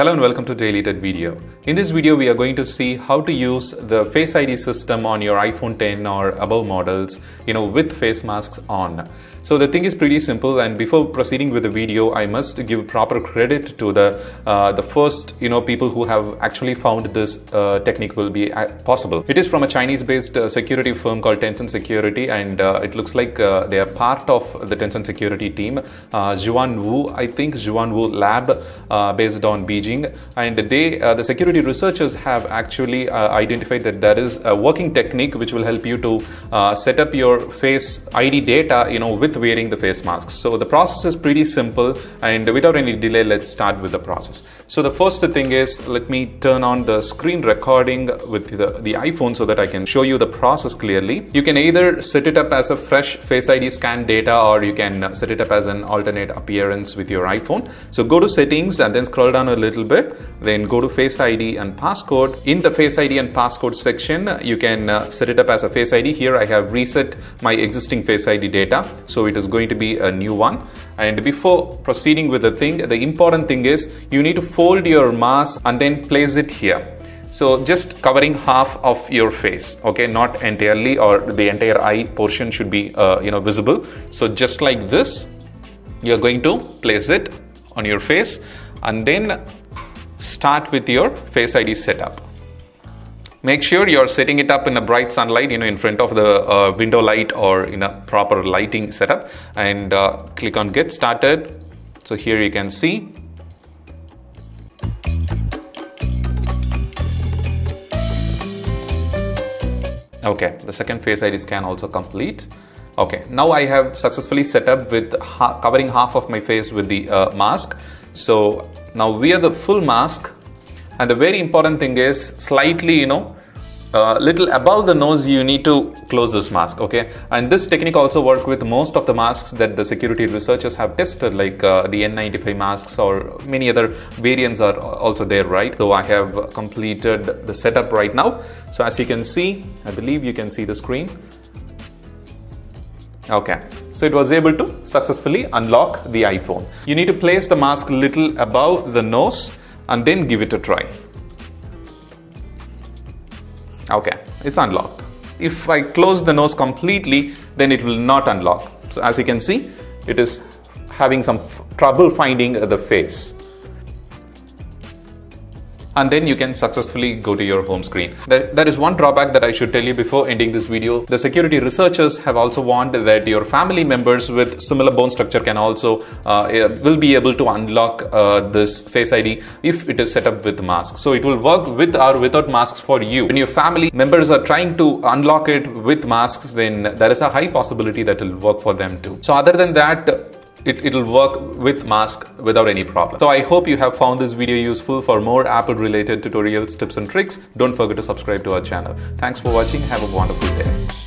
Hello and welcome to DailyTUT video. In this video, we are going to see how to use the Face ID system on your iPhone 10 or above models, with face masks on. So the thing is pretty simple, and before proceeding with the video, I must give proper credit to the first people who have actually found this technique will be possible. It is from a Chinese-based security firm called Tencent Security, and it looks like they are part of the Tencent Security team. Zhuan Wu Lab, based on Beijing. And the security researchers have actually identified that there is a working technique which will help you to set up your face ID data, with wearing the face masks. So the process is pretty simple, and without any delay, let's start with the process. So the first thing is, let me turn on the screen recording with the iPhone so that I can show you the process clearly. You can either set it up as a fresh Face ID scan data, or you can set it up as an alternate appearance with your iPhone. So go to settings and then scroll down a little bit, then go to Face ID and passcode. In the Face ID and passcode section, you can set it up as a Face ID. Here I have reset my existing Face ID data, so it is going to be a new one. And before proceeding with the important thing is you need to fold your mask and then place it here. So just covering half of your face, okay, not entirely, or the entire eye portion should be visible. So just like this, you're going to place it on your face and then start with your Face ID setup. Make sure you're setting it up in a bright sunlight, in front of the window light or in a proper lighting setup, and click on Get Started. So here you can see. Okay, the second Face ID scan also complete. Okay, now I have successfully set up with covering half of my face with the mask. So now wear the full mask, and the very important thing is slightly, little above the nose, you need to close this mask, okay? And this technique also works with most of the masks that the security researchers have tested, like the N95 masks, or many other variants are also there, right? So I have completed the setup right now. So as you can see, I believe you can see the screen. Okay, so it was able to successfully unlock the iPhone. You need to place the mask a little above the nose and then give it a try. Okay, it's unlocked. If I close the nose completely, then it will not unlock. So as you can see, it is having some trouble finding the face. And then you can successfully go to your home screen. There is one drawback that I should tell you before ending this video. The security researchers have also warned that your family members with similar bone structure can also will be able to unlock this Face ID if it is set up with masks. So it will work with or without masks for you. When your family members are trying to unlock it with masks, then there is a high possibility that it will work for them too. So other than that, it will work with mask without any problem. So I hope you have found this video useful. For more Apple related tutorials, tips and tricks, don't forget to subscribe to our channel. Thanks for watching. Have a wonderful day.